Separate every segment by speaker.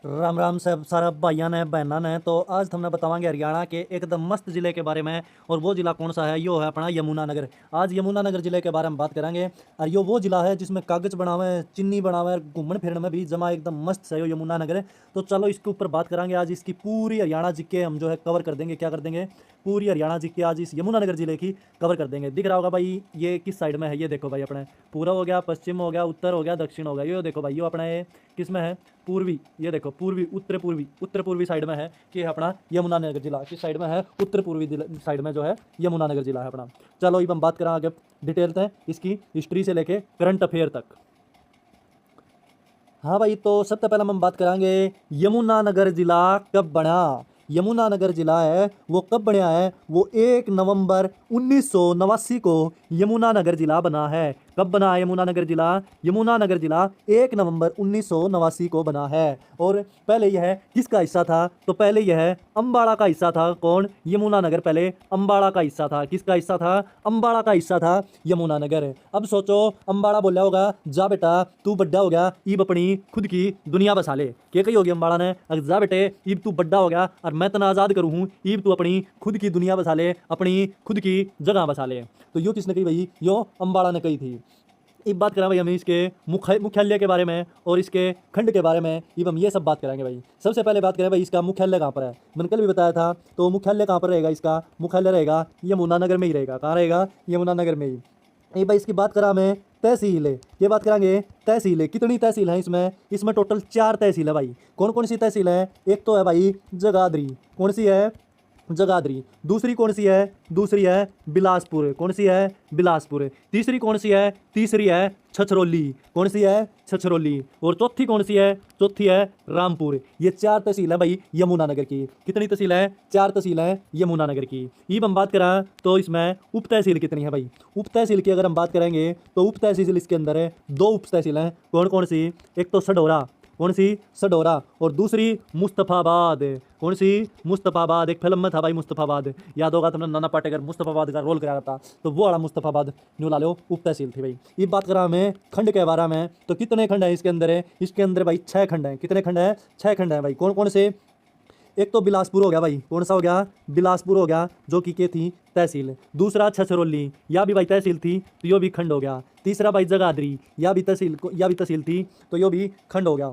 Speaker 1: राम राम सब सारा भाइयां ने बहना ने। तो आज हमने बतावांगे हरियाणा के एकदम मस्त ज़िले के बारे में। और वो ज़िला कौन सा है? यो है अपना यमुनानगर। आज यमुनानगर ज़िले के बारे में बात करेंगे। और यो वो ज़िला है जिसमें कागज बना हुआ है, चीनी बना हुआ है, घूमन फिरने में भी जमा एकदम मस्त है यो यमुनानगर। तो चलो इसके ऊपर बात करेंगे। आज इसकी पूरी हरियाणा जी के हम जो है कवर कर देंगे। क्या कर देंगे? पूरी हरियाणा जी के आज इस यमुनानगर ज़िले की कवर कर देंगे। दिख रहा होगा भाई ये किस साइड में है? ये देखो भाई, अपने पूर्व हो गया, पश्चिम हो गया, उत्तर हो गया, दक्षिण हो गया। ये देखो भाई, ये अपना ये किस में है? पूर्वी। ये देखो पूर्वी, उत्तर पूर्वी साइड में है कि अपना यमुनानगर जिला। किस साइड में है? उत्तर पूर्वी साइड में जो है यमुनानगर जिला है अपना। चलो अब हम बात करें आगे डिटेल में इसकी हिस्ट्री से लेके करंट अफेयर तक। हाँ भाई, तो सबसे पहले हम बात करेंगे यमुनानगर जिला कब बना। यमुनानगर जिला है वो कब बना है? वो 1 नवंबर 1989 को यमुनानगर जिला बना है। कब बना है यमुनानगर जिला? यमुनानगर जिला 1 नवंबर 1989 को बना है। और पहले यह किसका हिस्सा था? तो पहले यह अम्बाड़ा का हिस्सा था। कौन? यमुनानगर पहले अम्बाड़ा का हिस्सा था। किसका हिस्सा था? अम्बाड़ा का हिस्सा था यमुनानगर। अब सोचो, अम्बाड़ा बोला होगा जा बेटा तू बड्डा हो गया, इब अपनी खुद की दुनिया बसा ले। क्या कही होगी अम्बाड़ा ने? अगर जा बेटे इब तू बड्डा हो गया और मैं तना आज़ाद करूँ हूँ, इब तू अपनी खुद की दुनिया बसा ले, अपनी खुद की जगह बसा ले। तो यो किसने कही भाई? यो अम्बाड़ा ने कही थी। अब बात करें भाई हम इसके मुख्यालय के बारे में और इसके खंड के बारे में। अब हम ये सब बात करेंगे भाई। सबसे पहले बात करें भाई इसका मुख्यालय कहाँ पर है। मैंने कल भी बताया था। तो मुख्यालय कहाँ पर रहेगा? इसका मुख्यालय रहेगा यमुनानगर में ही रहेगा। कहाँ रहेगा? यमुनानगर में ही। ये भाई इसकी बात करा मैं तहसील है, ये बात करांगे तहसील है। कितनी तहसील है इसमें? इसमें टोटल 4 तहसील है भाई। कौन कौन सी तहसील है? एक तो है भाई जगाधरी। कौन सी है? जगाधरी। दूसरी कौन सी है? दूसरी है बिलासपुर। कौन सी है? बिलासपुर। तीसरी कौन सी है? तीसरी है छछरौली। कौन सी है? छछरौली। और चौथी कौन सी है? चौथी है रामपुर। ये 4 तहसील है भाई यमुनानगर की। कितनी तहसील है? 4 तहसील है यमुनानगर की। अब हम बात करें तो इसमें उप तहसील कितनी है भाई? उप तहसील की अगर हम बात करेंगे तो उप तहसील इसके अंदर है 2 उप तहसील हैं। कौन कौन सी? एक तो सडोरा। कौन सी? सडोरा। और दूसरी मुस्तफाबाद। कौन सी? मुस्तफाबाद। एक फिल्म में था भाई मुस्तफाबाद, याद होगा तुमने, नाना पाटेकर मुस्तफाबाद का रोल कराया था। तो वो वाला मुस्तफाबाद न्यू ला लो उप तहसील थी भाई। ये बात करा हमें खंड के बारे में। तो कितने खंड है इसके अंदर? है इसके अंदर भाई 6 खंड हैं। कितने खंड है? 6 खंड है भाई। कौन कौन से? एक तो बिलासपुर हो गया भाई। कौन सा हो गया? बिलासपुर हो गया, जो कि के थी तहसील। दूसरा छछरौली, या भी भाई तहसील थी, तो यो भी खंड हो गया। तीसरा भाई जगाधरी, या भी तहसील थी, तो यो भी खंड हो गया।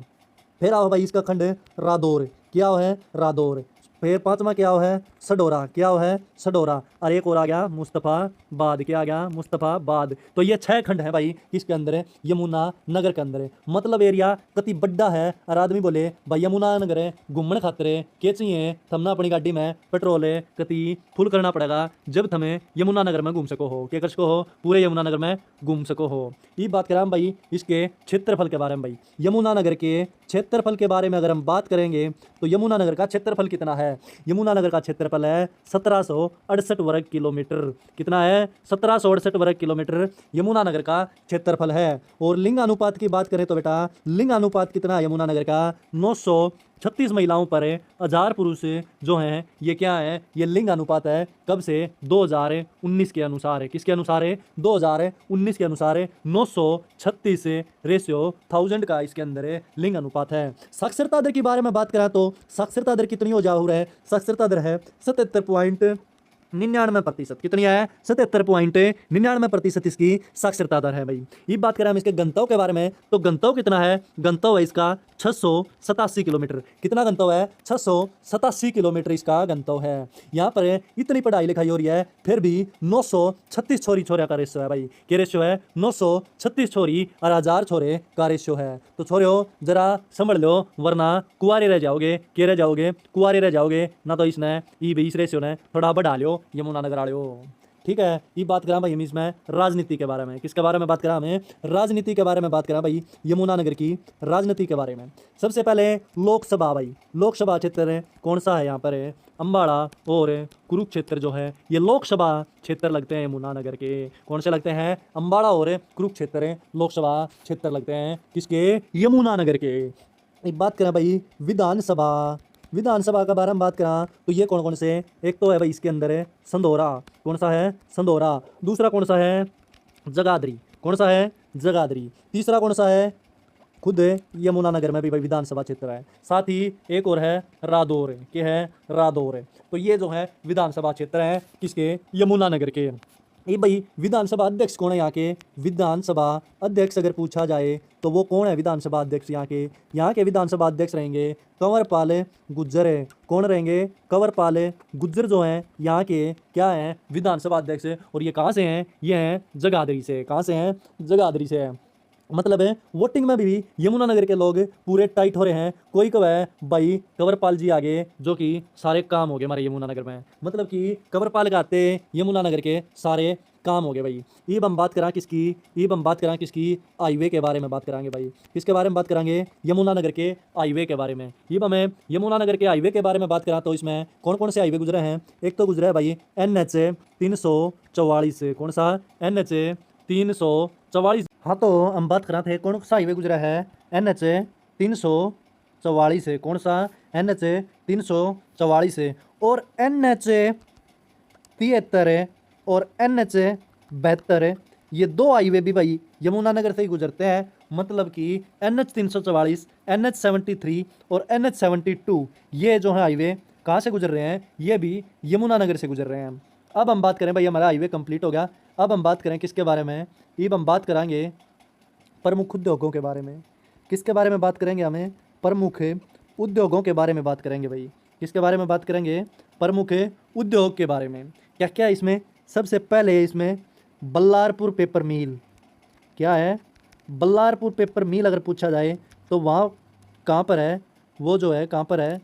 Speaker 1: फिर आओ भाई इसका खंड रादौर। क्या है? रादौर। फिर 5वां क्या है? सडोरा। क्या है? सडोरा। और एक और आ गया मुस्तफाबाद। क्या आ गया? मुस्तफाबाद। तो ये 6 खंड है भाई किसके अंदर है? यमुना नगर के अंदर है। मतलब एरिया कति बड्डा है। और आदमी बोले भाई यमुना नगर है घूमने खातिर के चाहिए थमना अपनी गाड़ी में पेट्रोल है कति फुल करना पड़ेगा, जब थमें यमुना नगर में घूम सको हो। क्या कर सको हो? पूरे यमुना नगर में घूम सको हो। ये बात करें हम भाई इसके क्षेत्रफल के बारे में भाई। यमुनानगर के क्षेत्रफल के बारे में अगर हम बात करेंगे तो यमुनानगर का क्षेत्रफल कितना है? यमुनानगर का क्षेत्रफल है 1768 वर्ग किलोमीटर। कितना है? 1768 वर्ग किलोमीटर यमुनानगर का क्षेत्रफल है। और लिंग अनुपात की बात करें तो बेटा लिंग अनुपात कितना है यमुनानगर का? 936 महिलाओं पर 1000 पुरुष जो हैं। ये क्या है? ये लिंग अनुपात है। कब से? 2019 के अनुसार है। किसके अनुसार है? 2019 के अनुसार है। 936 रेशियो 1000 का इसके अंदर लिंग अनुपात है। साक्षरता दर की बारे में बात करें तो साक्षरता दर कितनी हो जाओ है? साक्षरता दर है 77.99%। कितनी है? 77.99% इसकी साक्षरता दर है भाई। ये बात करें हम इसके गंतव्य के बारे में तो गंतव्य कितना है? गंतव्य है इसका 687 किलोमीटर। कितना गंतव्य है? 687 किलोमीटर इसका गंतव्य है। यहाँ पर इतनी पढ़ाई लिखाई हो रही है फिर भी 936 छोरी छोरा का रेशियो है भाई। क्या रेशियो है? 936 छोरी और 1000 छोरे का रेशियो है। तो छोरियो जरा समझ लो वरना कुआरे रह जाओगे। क्या रह जाओगे? कुआरे रह जाओगे ना। तो इसने इस रेशियो ने थोड़ा बढ़ा लियो यमुनानगर आड़ियो। ठीक है। ये बात करा भाई हम इसमें राजनीति के बारे में। किसके बारे में बात करा? हमें राजनीति के बारे में बात करा भाई यमुनानगर की राजनीति के बारे में। सबसे पहले लोकसभा भाई। लोकसभा क्षेत्र कौन सा है? यहाँ पर है अम्बाड़ा और कुरुक्षेत्र जो है ये लोकसभा क्षेत्र लगते हैं यमुनानगर के। कौन से लगते हैं? अम्बाड़ा और कुरुक्षेत्र लोकसभा क्षेत्र लगते हैं किसके? यमुनानगर के। एक बात करें भाई विधानसभा। विधानसभा का बारे में बात करा तो ये कौन कौन से? एक तो है भाई इसके अंदर है संधोरा। कौन सा है? संधोरा। दूसरा कौन सा है? जगाधरी। कौन सा है? जगाधरी। तीसरा कौन सा है? खुद यमुनानगर में भी भाई विधानसभा क्षेत्र है। साथ ही एक और है रादौर, क्या है रादौर। तो ये जो है विधानसभा क्षेत्र है किसके, यमुनानगर के। ये भाई विधानसभा अध्यक्ष कौन है यहाँ के, विधानसभा अध्यक्ष अगर पूछा जाए तो वो कौन है विधानसभा अध्यक्ष यहाँ के, यहाँ के विधानसभा अध्यक्ष रहेंगे कंवरपाल गुज्जर है। कौन रहेंगे, कंवरपाल गुज्जर जो हैं यहाँ के क्या हैं विधानसभा अध्यक्ष। और ये कहाँ से हैं, ये हैं जगाधरी से। कहाँ से हैं, जगाधरी से है। मतलब है वोटिंग में भी यमुनानगर के लोग पूरे टाइट हो रहे हैं। कोई कब है भाई कंवरपाल जी आगे, जो कि सारे काम हो गए हमारे यमुनानगर में। मतलब कि कंवरपाल गाते यमुनानगर के सारे काम हो गए भाई। ये हम बात करा किसकी, ये हम बात करा किसकी, हाईवे के बारे में बात करांगे भाई। किसके बारे में बात करांगे, यमुनानगर के हाईवे के बारे में। ये हमें यमुनानगर के हाईवे के बारे में बात करा तो इसमें कौन कौन से हाईवे गुजरे हैं। एक तो गुजरा है भाई NH 344। कौन सा, NH 344। हाँ तो हम बात कर रहे थे कौन सा हाईवे गुजरा है, NH 344। कौन सा, NH 344। और NH 73 और NH 72, ये दो हाईवे भी भाई यमुनानगर से ही गुजरते हैं। मतलब कि NH 344, NH 73 और NH 72 ये जो है हाईवे कहाँ से गुजर रहे हैं, ये भी यमुनानगर से गुजर रहे हैं। अब हम बात करें भाई, हमारा हाईवे कंप्लीट हो गया। अब हम बात करें किसके बारे में, अब हम बात करांगे प्रमुख उद्योगों के बारे में। किसके बारे में बात करेंगे, हमें प्रमुख उद्योगों के बारे में बात करेंगे भाई। किसके बारे में बात करेंगे, प्रमुख उद्योग के बारे में। क्या क्या इसमें, सबसे पहले इसमें बल्लारपुर पेपर मिल। क्या है, बल्लारपुर पेपर मिल अगर पूछा जाए तो वहाँ कहाँ पर है, वो जो है कहाँ पर है,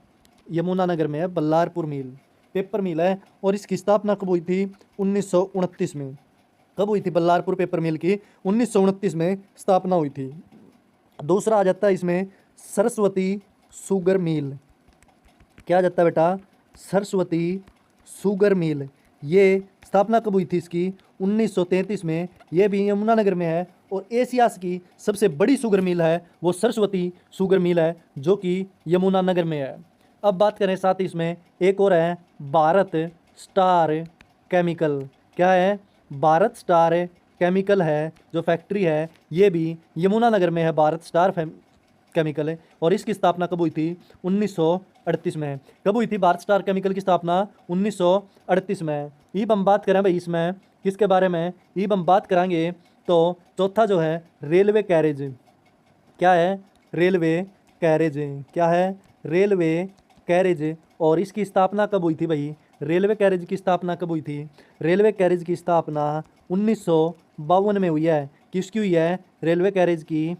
Speaker 1: यमुनानगर में है बल्लारपुर मिल, पेपर मिल है। और इसकी स्थापना कब हुई थी, 1929 में। कब हुई थी बल्लारपुर पेपर मिल की, 1929 में स्थापना हुई थी। दूसरा आ जाता है इसमें सरस्वती शुगर मिल। क्या आ जाता है बेटा, सरस्वती शुगर मिल। ये स्थापना कब हुई थी इसकी, 1933 में। ये भी यमुनानगर में है। और एशिया की सबसे बड़ी शुगर मिल है वो सरस्वती शुगर मिल है, जो कि यमुनानगर में है। अब बात करें साथ ही इसमें एक और है भारत स्टार केमिकल। क्या है, भारत स्टार केमिकल है जो फैक्ट्री है, ये भी यमुनानगर में है, भारत स्टार केमिकल है। और इसकी स्थापना कब हुई थी, 1938 में। कब हुई थी भारत स्टार केमिकल की स्थापना, 1938 में। ईब हम बात करें भाई इसमें किसके बारे में, ईब हम बात करेंगे तो चौथा जो है रेलवे कैरेज। क्या है, रेलवे कैरेज। क्या है, रेलवे कैरेज। और इसकी स्थापना कब हुई थी भाई, रेलवे कैरेज की स्थापना कब हुई थी, रेलवे कैरेज की स्थापना 1952 में हुई है। किसकी हुई है, रेलवे कैरेज की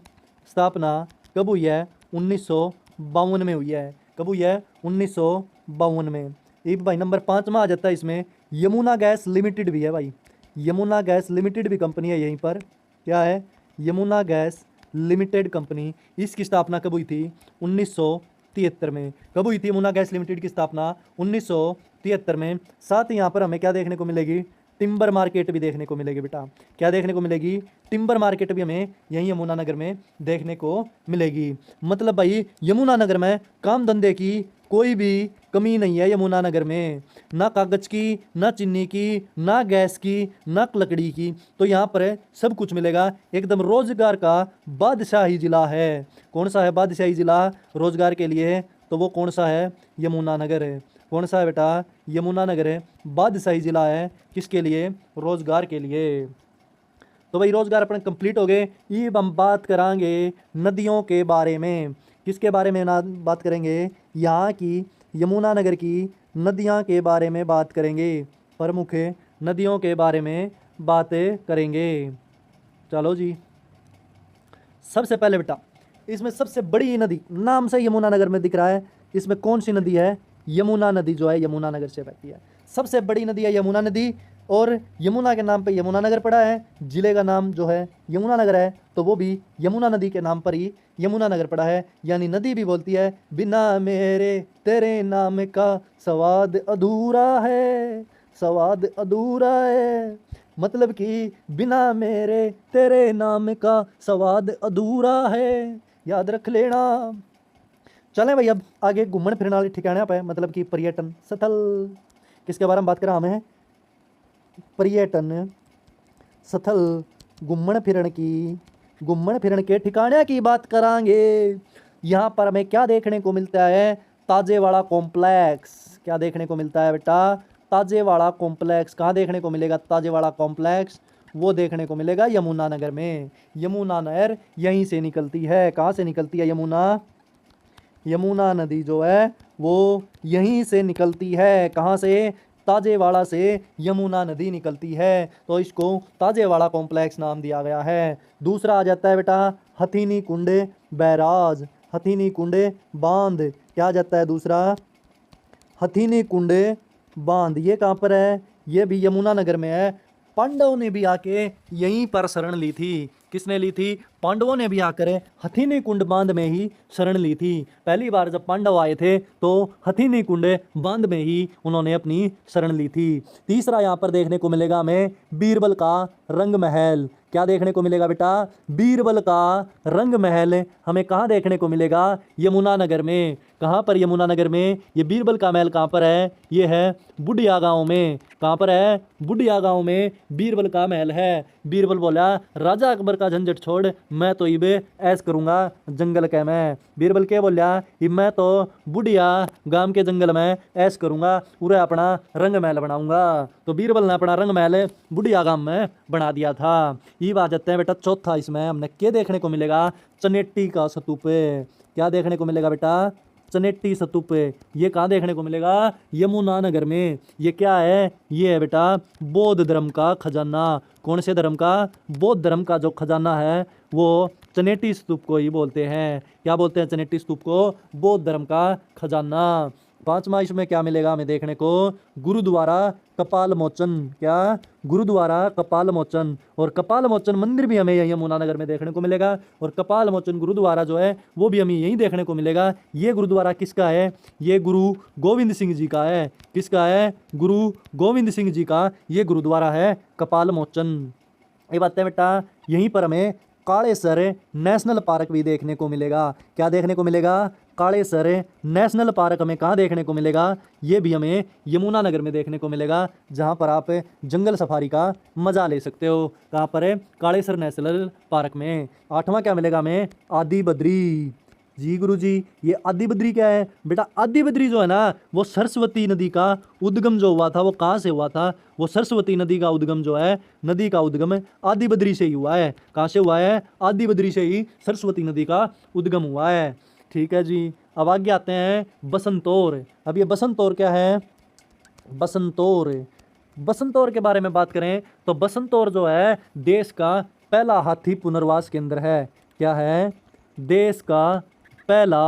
Speaker 1: स्थापना कब हुई है, 1952 में हुई है। कब हुई है, 1952 में। एक भाई नंबर 5 में आ जाता है इसमें यमुना गैस लिमिटेड भी है भाई। यमुना गैस लिमिटेड भी कंपनी है यहीं पर। क्या है, यमुना गैस लिमिटेड कंपनी। इसकी स्थापना कब हुई थी, 1973 में। कब हुई थी यमुना गैस लिमिटेड की स्थापना, 1973 में। साथ ही यहाँ पर हमें क्या देखने को मिलेगी, टिम्बर मार्केट भी देखने को मिलेगी बेटा। क्या देखने को मिलेगी, टिम्बर मार्केट भी हमें यहीं यमुनानगर में देखने को मिलेगी। मतलब भाई यमुनानगर में काम धंधे की कोई भी कमी नहीं है यमुनानगर में, ना कागज की, ना चीनी की, ना गैस की, ना लकड़ी की। तो यहाँ पर सब कुछ मिलेगा, एकदम रोजगार का बादशाही जिला है। कौन सा है बादशाही जिला रोजगार के लिए, तो वो कौन सा है, यमुनानगर है। कौन सा है बेटा, यमुनानगर है, बादशाही जिला है। किसके लिए, रोजगार के लिए। तो भाई रोजगार अपने कंप्लीट हो गए। ये हम बात करांगे नदियों के बारे में। किसके बारे में ना बात करेंगे, यहाँ की यमुनानगर की नदियाँ के बारे में बात करेंगे। प्रमुख नदियों के बारे में बातें करेंगे। चलो जी, सबसे पहले बेटा इसमें सबसे बड़ी नदी नाम से यमुनानगर में दिख रहा है, इसमें कौन सी नदी है, यमुना नदी जो है यमुनानगर से बहती है। सबसे बड़ी नदी है यमुना नदी। और यमुना के नाम पे यमुनानगर पड़ा है। जिले का नाम जो है यमुनानगर है, तो वो भी यमुना नदी के नाम पर ही यमुनानगर पड़ा है। यानी नदी भी बोलती है बिना मेरे तेरे नाम का स्वाद अधूरा है, स्वाद अधूरा है। मतलब कि बिना मेरे तेरे नाम का स्वाद अधूरा है, याद रख लेना। चलें भाई अब आगे घूमन फिरने वाले ठिकाने पे, मतलब कि पर्यटन स्थल। किसके बारे में बात करें हमें, पर्यटन स्थल, घूमन फिरन की घूमन फिरन के ठिकाने की बात करांगे। यहाँ पर हमें क्या देखने को मिलता है? ताजेवाड़ा कॉम्प्लेक्स। क्या देखने को मिलता है बेटा? ताजेवाड़ा कॉम्प्लेक्स। कहाँ देखने को मिलेगा ताजेवाड़ा कॉम्प्लेक्स? वो देखने को मिलेगा यमुनानगर में। यमुना नहर यहीं से निकलती है। कहाँ से निकलती है यमुना? यमुना नदी जो है वो यहीं से निकलती है। कहाँ से? ताजेवाड़ा से यमुना नदी निकलती है, तो इसको ताजेवाड़ा कॉम्प्लेक्स नाम दिया गया है। दूसरा आ जाता है बेटा हथीनी कुंड बैराज। हथीनी कुंड बांध। क्या आ जाता है दूसरा? हथीनी कुंड बांध। ये कहाँ पर है? ये भी यमुनानगर में है। पांडवों ने भी आके यहीं पर शरण ली थी। किसने ली थी? पांडवों ने भी आकर हथीनी कुंड बांध में ही शरण ली थी। पहली बार जब पांडव आए थे तो हथीनी कुंड बांध में ही उन्होंने अपनी शरण ली थी। तीसरा यहाँ पर देखने को मिलेगा हमें बीरबल का रंग महल। क्या देखने को मिलेगा बेटा? बीरबल का रंग महल हमें कहाँ देखने को मिलेगा? यमुनानगर में। कहाँ पर? यमुनानगर में। ये बीरबल का महल कहाँ पर है? ये है बुढ़िया गांव में। कहाँ पर है? बुढ़िया गांव में बीरबल का महल है। बीरबल बोला राजा अकबर का झंझट छोड़, मैं तो इबे ऐस करूंगा जंगल के में। बीरबल क्या बोलिया? मैं तो बुढ़िया गांव के जंगल में ऐस करूंगा, पूरा अपना रंग महल बनाऊंगा। तो बीरबल ने अपना रंग महल बुढ़िया गांव में बना दिया था। ये बात जाते हैं बेटा चौथा। इसमें हमने क्या देखने को मिलेगा? चनेट्टी का स्तूप। क्या देखने को मिलेगा बेटा? चनेट्टी स्तूप। ये कहाँ देखने को मिलेगा? यमुनानगर में। ये क्या है? ये है बेटा बौद्ध धर्म का खजाना। कौन से धर्म का? बौद्ध धर्म का जो खजाना है वो चनेट्टी स्तूप को ही बोलते हैं। क्या बोलते हैं चनेट्टी स्तूप को? बौद्ध धर्म का खजाना। पांचवा इसमें क्या मिलेगा हमें देखने को? गुरुद्वारा कपाल मोचन। क्या? गुरुद्वारा कपाल मोचन। और कपाल मोचन मंदिर भी हमें यही यमुनानगर में देखने को मिलेगा। और कपाल मोचन गुरुद्वारा जो है वो भी हमें यहीं देखने को मिलेगा। ये गुरुद्वारा किसका है? ये गुरु गोविंद सिंह जी का है। किसका है? गुरु गोविंद सिंह जी का ये गुरुद्वारा है कपाल मोचन। ये बात है बेटा। यहीं पर हमें कालेसर नेशनल पार्क भी देखने को मिलेगा। क्या देखने को मिलेगा? कालेसर नेशनल पार्क हमें कहाँ देखने को मिलेगा? ये भी हमें यमुनानगर में देखने को मिलेगा, जहाँ पर आप जंगल सफारी का मजा ले सकते हो। कहाँ पर है? कालेसर नेशनल पार्क में। आठवां क्या मिलेगा हमें? आदि बद्री। जी गुरुजी, ये आदि बद्री क्या है बेटा? आदि बद्री जो है ना वो सरस्वती नदी का उद्गम जो हुआ था वो कहाँ से हुआ था? वो सरस्वती नदी का उद्गम जो है, नदी का उद्गम आदि बद्री से ही हुआ है। कहाँ से हुआ है? आदि बद्री से ही सरस्वती नदी का उद्गम हुआ है। ठीक है जी। अब आगे आते हैं बसंतौर। अब ये बसंतौर क्या है? बसंतौर। बसंतौर के बारे में बात करें तो बसंतौर जो है देश का पहला हाथी पुनर्वास केंद्र है। क्या है? देश का पहला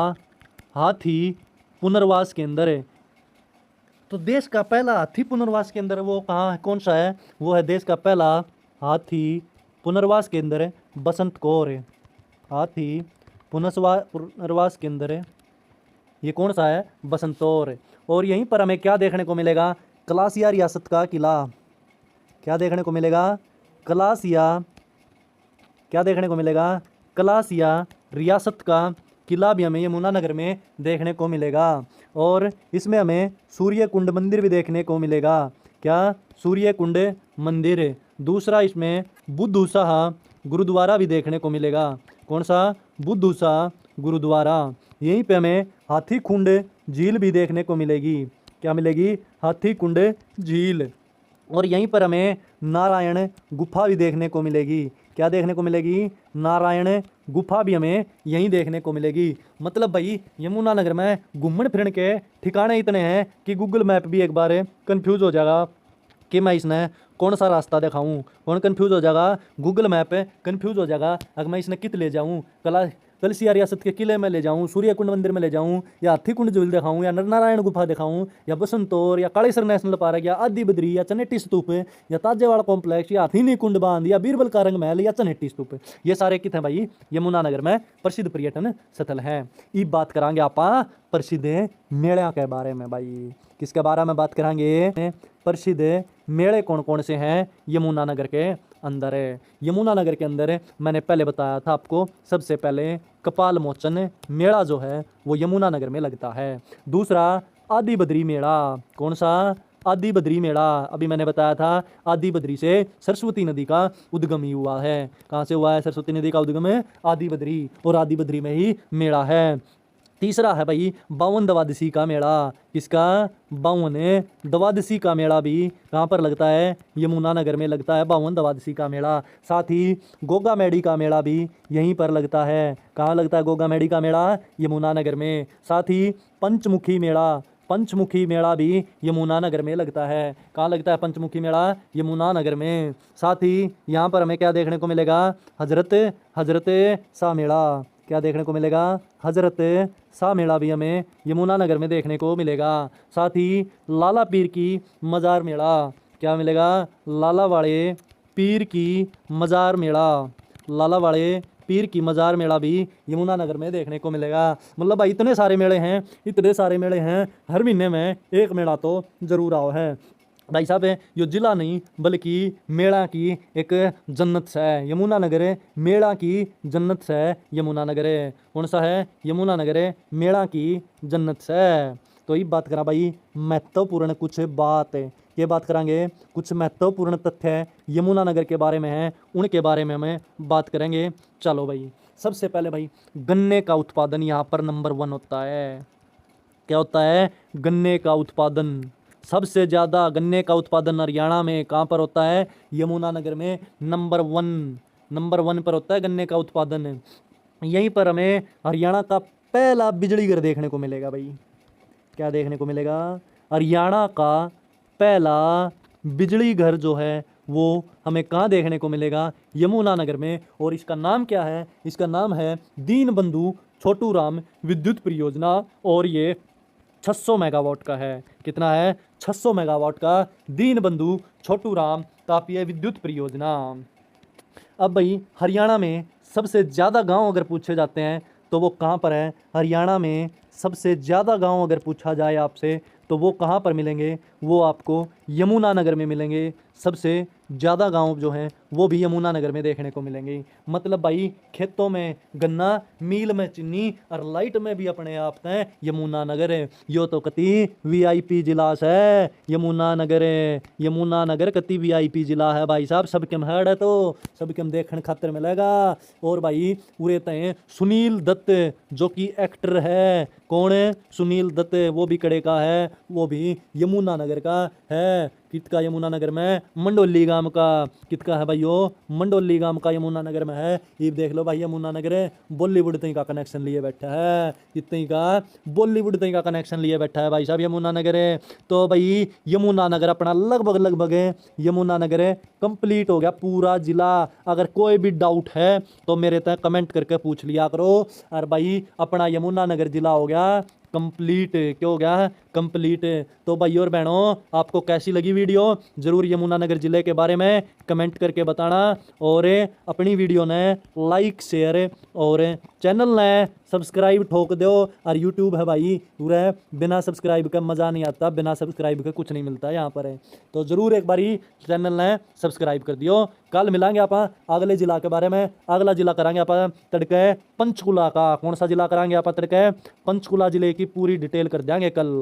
Speaker 1: हाथी पुनर्वास केंद्र है। तो देश का पहला हाथी पुनर्वास केंद्र वो कहाँ है? कौन सा है? वो है देश का पहला हाथी पुनर्वास केंद्र बसंत कौर। हाथी पुनर्वास केंद्र ये कौन सा है? बसंतौर। और यहीं पर हमें क्या देखने को मिलेगा? कलासिया रियासत का किला। क्या देखने को मिलेगा? कलासिया। क्या देखने को मिलेगा? कलासिया रियासत का किला भी हमें यमुनानगर में देखने को मिलेगा। और इसमें हमें सूर्य कुंड मंदिर भी देखने को मिलेगा। क्या? सूर्य कुंड मंदिर। दूसरा इसमें बुद्धू शाह गुरुद्वारा भी देखने को मिलेगा। कौन सा? बुद्धू शाह गुरुद्वारा। यहीं पे हमें हाथी कुंड झील भी देखने को मिलेगी। क्या मिलेगी? हाथी कुंड झील। और यहीं पर हमें नारायण गुफा भी देखने को मिलेगी। क्या देखने को मिलेगी? नारायण गुफा भी हमें यहीं देखने को मिलेगी। मतलब भाई यमुनानगर में घूमने फिरने के ठिकाने इतने हैं कि गूगल मैप भी एक बार कंफ्यूज हो जाएगा कि मैं इसने कौन सा रास्ता दिखाऊं। कौन कंफ्यूज हो जाएगा? गूगल मैप कंफ्यूज हो जाएगा अगर मैं इसने कित ले जाऊं। कलसिया रियासत के किले में ले जाऊं, सूर्य कुंड मंदिर में ले जाऊं, या हाथी कुंड झील दिखाऊं, या नरनारायण गुफा दिखाऊं, या बसंतौर, या कालेसर नेशनल पार्क, या आदि बद्री, या चनेट्टी स्तूप, या ताजेवाड़ा कॉम्प्लेक्स, या हाथीनी कुंड बांध, या बीरबल का रंग महल, या चनेट्टी स्तूप। ये सारे कित हैं भाई? यमुनानगर में प्रसिद्ध पर्यटन स्थल हैं। अब बात करांगे आप प्रसिद्ध मेले के बारे में। भाई किसके बारे में बात करांगे? प्रसिद्ध मेले कौन कौन से हैं यमुनानगर के अंदर है। यमुनानगर के अंदर मैंने पहले बताया था आपको, सबसे पहले कपाल मोचन मेला जो है वो यमुनानगर में लगता है। दूसरा आदि बद्री मेला। कौन सा? आदि बद्री मेला, अभी मैंने बताया था आदि बद्री से सरस्वती नदी का उद्गम ही हुआ है। कहाँ से हुआ है सरस्वती नदी का उद्गम? है आदि बद्री, और आदि बद्री में ही मेला है। तीसरा है भाई बावन द्वादशी का मेला। किसका? बावन द्वादशी का मेला भी कहाँ पर लगता है? यमुना नगर में लगता है बावन द्वादशी का मेला। साथ ही गोगा मेडी का मेला भी यहीं पर लगता है। कहाँ लगता है गोगा मेडी का मेला? यमुना नगर में। साथ ही पंचमुखी मेला, पंचमुखी मेला भी यमुना नगर में लगता है। कहाँ लगता है पंचमुखी मेला? यमुना नगर में। साथ ही यहाँ पर हमें क्या देखने को मिलेगा? हजरत हजरत शाह मेला। क्या देखने को मिलेगा? हजरत शाह मेला भी हमें यमुना नगर में देखने को मिलेगा। साथ ही लाला पीर की मज़ार मेला। क्या मिलेगा? लाला वाले पीर की मज़ार मेला, लाला वाले पीर की मज़ार मेला भी यमुना नगर में देखने को मिलेगा। मतलब भाई इतने सारे मेले हैं, इतने सारे मेले हैं, हर महीने में एक मेला तो ज़रूर आओ है। भाई साहब ये जिला नहीं बल्कि मेला की एक जन्नत है यमुना नगर। मेला की जन्नत है यमुना नगर। कौन सा है? यमुना नगर मेला की जन्नत है। तो ये बात करा भाई महत्वपूर्ण कुछ बात, ये बात करांगे कुछ महत्वपूर्ण तथ्य यमुना नगर के बारे में है, उनके बारे में हमें बात करेंगे। चलो भाई, सबसे पहले भाई गन्ने का उत्पादन यहाँ पर नंबर 1 होता है। क्या होता है? गन्ने का उत्पादन। सबसे ज़्यादा गन्ने का उत्पादन हरियाणा में कहाँ पर होता है? यमुना नगर में नंबर 1 पर होता है गन्ने का उत्पादन। यहीं पर हमें हरियाणा का पहला बिजली घर देखने को मिलेगा भाई। क्या देखने को मिलेगा? हरियाणा का पहला बिजली घर जो है वो हमें कहाँ देखने को मिलेगा? यमुना नगर में। और इसका नाम क्या है? इसका नाम है दीनबंधु छोटू राम विद्युत परियोजना, और ये 600 मेगावाट का है। कितना है? 600 मेगावाट का दीनबंधु छोटू राम तापीय विद्युत परियोजना। अब भाई हरियाणा में सबसे ज़्यादा गांव अगर पूछे जाते हैं तो वो कहाँ पर है? हरियाणा में सबसे ज़्यादा गांव अगर पूछा जाए आपसे तो वो कहाँ पर मिलेंगे? वो आपको यमुना नगर में मिलेंगे। सबसे ज़्यादा गांव जो हैं वो भी यमुना नगर में देखने को मिलेंगे। मतलब भाई खेतों में गन्ना, मील में चीनी और लाइट में भी अपने आप हैं यमुना नगर। यो तो कति वीआईपी जिला है यमुना नगर। यमुना नगर कति वीआईपी जिला है भाई साहब। सबके में हेड है तो सबके में देखने खातिर मिलेगा। और भाई उरे तय सुनील दत्त जो कि एक्टर है। कौन है? सुनील दत्त, वो भी कड़े का है, वो भी यमुना नगर का है। कितका? यमुना नगर में मंडोली गांव का। कितका है भाई? यो मंडोली गांव का यमुना नगर में है। ये देख लो भाई यमुना नगर बॉलीवुड तई का कनेक्शन लिए बैठा है। कितनी का? बॉलीवुड तई का कनेक्शन लिए बैठा है भाई साहब यमुना नगर। तो भाई यमुना नगर अपना लगभग यमुना नगर कंप्लीट हो गया पूरा जिला। अगर कोई भी डाउट है तो मेरे तक कमेंट करके पूछ लिया करो। और भाई अपना यमुना नगर जिला हो गया कंप्लीट। क्यों हो गया कंप्लीट? तो भाई और बहनों आपको कैसी लगी वीडियो ज़रूर यमुना नगर ज़िले के बारे में कमेंट करके बताना। और अपनी वीडियो ने लाइक शेयर और चैनल ने सब्सक्राइब ठोक दो। और यूट्यूब है भाई पूरा, बिना सब्सक्राइब का मज़ा नहीं आता, बिना सब्सक्राइब के कुछ नहीं मिलता यहाँ पर है। तो ज़रूर एक बारी चैनल ने सब्सक्राइब कर दियो। कल मिलांगे आप अगले जिला के बारे में। अगला जिला करांगे आप तड़के पंचकुला का। कौन सा जिला करांगे आप? तड़के पंचकुला जिले की पूरी डिटेल कर देंगे कल।